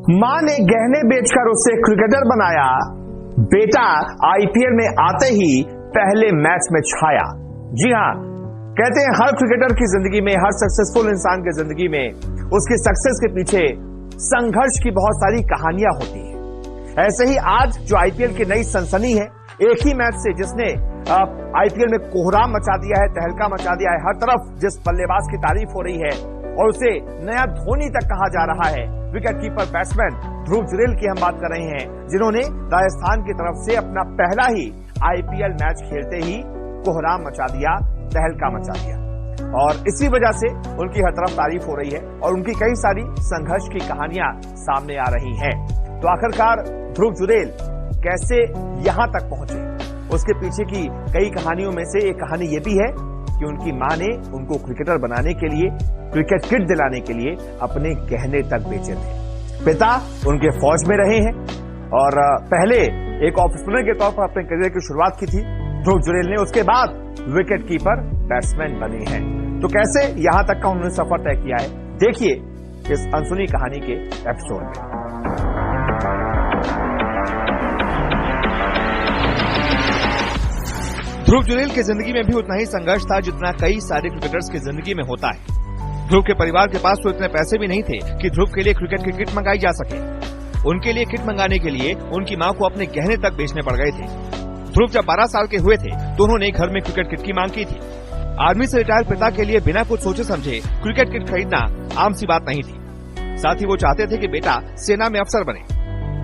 मां ने गहने बेचकर उसे क्रिकेटर बनाया, बेटा आईपीएल में आते ही पहले मैच में छाया। जी हां, कहते हैं हर क्रिकेटर की जिंदगी में, हर सक्सेसफुल इंसान की जिंदगी में उसकी सक्सेस के पीछे संघर्ष की बहुत सारी कहानियां होती हैं। ऐसे ही आज जो आईपीएल की नई सनसनी है, एक ही मैच से जिसने आईपीएल में कोहराम मचा दिया है, तहलका मचा दिया है, हर तरफ जिस बल्लेबाज की तारीफ हो रही है और उसे नया धोनी तक कहा जा रहा है, विकेट कीपर बैट्समैन ध्रुव जुरेल की हम बात कर रहे हैं, जिन्होंने राजस्थान की तरफ से अपना पहला ही आईपीएल मैच खेलते ही कोहराम मचा दिया, तहलका मचा दिया। और इसी वजह से उनकी हर तरफ तारीफ हो रही है और उनकी कई सारी संघर्ष की कहानियां सामने आ रही हैं। तो आखिरकार ध्रुव जुरेल कैसे यहां तक पहुंचे, उसके पीछे की कई कहानियों में से एक कहानी यह भी है कि उनकी मां ने उनको क्रिकेटर बनाने के लिए, क्रिकेट किट दिलाने के लिए अपने गहने तक बेचे थे। पिता उनके फौज में रहे हैं और पहले एक ऑफ स्पिनर के तौर पर अपने करियर की शुरुआत की थी ध्रुव जुरेल ने, उसके बाद विकेट कीपर बैट्समैन बने हैं। तो कैसे यहां तक का उन्होंने सफर तय किया है, देखिए इस अनसुनी कहानी के एपिसोड में। ध्रुव जुरेल की जिंदगी में भी उतना ही संघर्ष था जितना कई सारे क्रिकेटर्स की जिंदगी में होता है। ध्रुव के परिवार के पास तो इतने पैसे भी नहीं थे कि ध्रुव के लिए क्रिकेट की किट मंगाई जा सके। उनके लिए किट मंगाने के लिए उनकी मां को अपने गहने तक बेचने पड़ गए थे। ध्रुव जब 12 साल के हुए थे तो उन्होंने घर में क्रिकेट किट की मांग की थी। आर्मी से रिटायर पिता के लिए बिना कुछ सोचे समझे क्रिकेट किट खरीदना आम सी बात नहीं थी। साथ ही वो चाहते थे कि बेटा सेना में अफसर बने,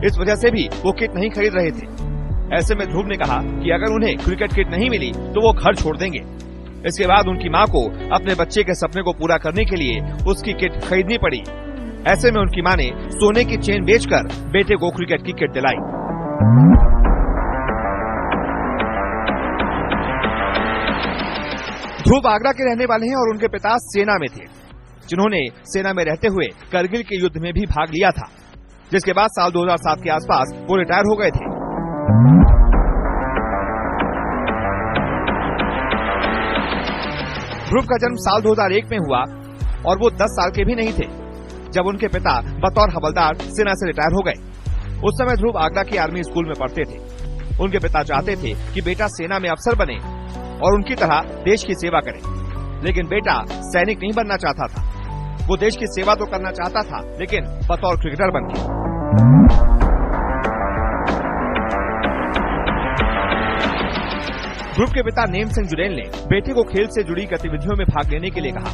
इस वजह से भी वो किट नहीं खरीद रहे थे। ऐसे में ध्रुव ने कहा कि अगर उन्हें क्रिकेट किट नहीं मिली तो वो घर छोड़ देंगे। इसके बाद उनकी मां को अपने बच्चे के सपने को पूरा करने के लिए उसकी किट खरीदनी पड़ी। ऐसे में उनकी मां ने सोने की चेन बेचकर बेटे को क्रिकेट की किट दिलाई। ध्रुव आगरा के रहने वाले हैं और उनके पिता सेना में थे, जिन्होंने सेना में रहते हुए करगिल के युद्ध में भी भाग लिया था, जिसके बाद साल 2007 के आसपास वो रिटायर हो गए थे। ध्रुव का जन्म साल 2001 में हुआ और वो 10 साल के भी नहीं थे जब उनके पिता बतौर हवलदार सेना से रिटायर हो गए। उस समय ध्रुव आगरा की आर्मी स्कूल में पढ़ते थे। उनके पिता चाहते थे कि बेटा सेना में अफसर बने और उनकी तरह देश की सेवा करे, लेकिन बेटा सैनिक नहीं बनना चाहता था। वो देश की सेवा तो करना चाहता था, लेकिन बतौर क्रिकेटर बन के। ध्रुव के पिता नेम सिंह जुरेल ने बेटे को खेल से जुड़ी गतिविधियों में भाग लेने के लिए कहा।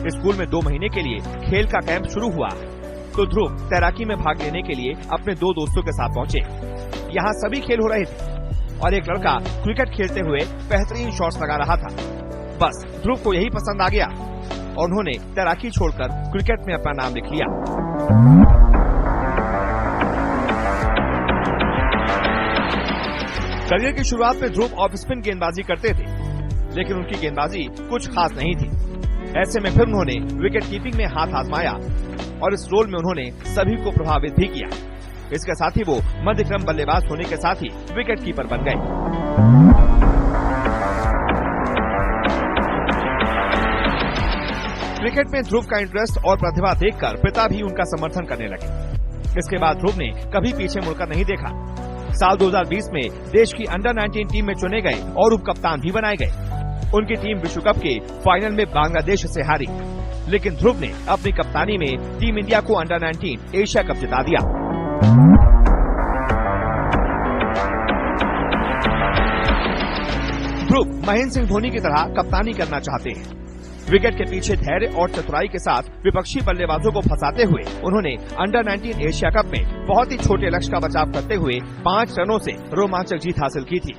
स्कूल में 2 महीने के लिए खेल का कैंप शुरू हुआ तो ध्रुव तैराकी में भाग लेने के लिए अपने 2 दोस्तों के साथ पहुंचे। यहाँ सभी खेल हो रहे थे और एक लड़का क्रिकेट खेलते हुए बेहतरीन शॉट्स लगा रहा था। बस ध्रुव को यही पसंद आ गया और उन्होंने तैराकी छोड़कर क्रिकेट में अपना नाम लिख लिया। करियर की शुरुआत में ध्रुव ऑफ स्पिन गेंदबाजी करते थे, लेकिन उनकी गेंदबाजी कुछ खास नहीं थी। ऐसे में फिर उन्होंने विकेट कीपिंग में हाथ आजमाया और इस रोल में उन्होंने सभी को प्रभावित भी किया। इसके साथ ही वो मध्यक्रम बल्लेबाज होने के साथ ही विकेट कीपर बन गए। क्रिकेट में ध्रुव का इंटरेस्ट और प्रतिभा देखकर पिता भी उनका समर्थन करने लगे। इसके बाद ध्रुव ने कभी पीछे मुड़कर नहीं देखा। साल 2020 में देश की अंडर 19 टीम में चुने गए और उप कप्तान भी बनाए गए। उनकी टीम विश्व कप के फाइनल में बांग्लादेश से हारी, लेकिन ध्रुव ने अपनी कप्तानी में टीम इंडिया को अंडर 19 एशिया कप जिता दिया। ध्रुव महेंद्र सिंह धोनी की तरह कप्तानी करना चाहते हैं। विकेट के पीछे धैर्य और चतुराई के साथ विपक्षी बल्लेबाजों को फंसाते हुए उन्होंने अंडर 19 एशिया कप में बहुत ही छोटे लक्ष्य का बचाव करते हुए 5 रनों से रोमांचक जीत हासिल की थी।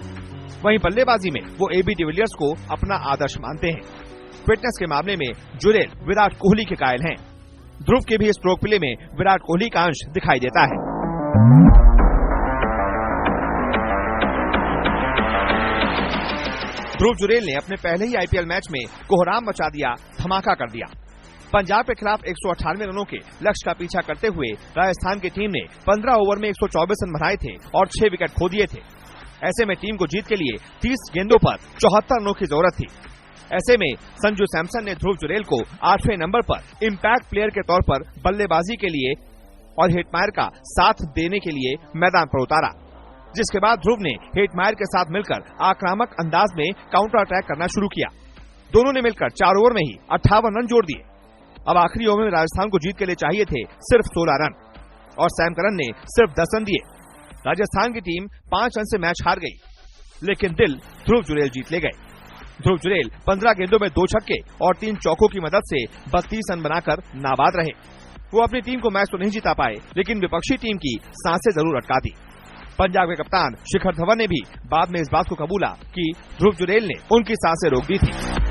वहीं बल्लेबाजी में वो एबी डिविलियर्स को अपना आदर्श मानते हैं। फिटनेस के मामले में जुरेल विराट कोहली के कायल हैं। ध्रुव के भी स्ट्रोक प्ले में विराट कोहली का अंश दिखाई देता है। ध्रुव जुरेल ने अपने पहले ही आईपीएल मैच में कोहराम मचा दिया, धमाका कर दिया। पंजाब के खिलाफ 198 रनों के लक्ष्य का पीछा करते हुए राजस्थान की टीम ने 15 ओवर में 124 रन बनाए थे और 6 विकेट खो दिए थे। ऐसे में टीम को जीत के लिए 30 गेंदों पर 74 रनों की जरूरत थी। ऐसे में संजू सैमसन ने ध्रुव जुरेल को 8वें नंबर पर इम्पैक्ट प्लेयर के तौर पर बल्लेबाजी के लिए और हेटमायर का साथ देने के लिए मैदान पर उतारा, जिसके बाद ध्रुव ने हेटमायर के साथ मिलकर आक्रामक अंदाज में काउंटर अटैक करना शुरू किया। दोनों ने मिलकर 4 ओवर में ही 58 रन जोड़ दिए। अब आखिरी ओवर में राजस्थान को जीत के लिए चाहिए थे सिर्फ 16 रन और सैम करन ने सिर्फ 10 रन दिए। राजस्थान की टीम 5 रन से मैच हार गई, लेकिन दिल ध्रुव जुरेल जीत ले गए। ध्रुव जुरेल 15 गेंदों में 2 छक्के और 3 चौकों की मदद से 32 रन बनाकर नाबाद रहे। वो अपनी टीम को मैच तो नहीं जिता पाए, लेकिन विपक्षी टीम की सांसें जरूर अटका दी। पंजाब के कप्तान शिखर धवन ने भी बाद में इस बात को कबूला कि ध्रुव जुरेल ने उनकी सांसें रोक दी थी।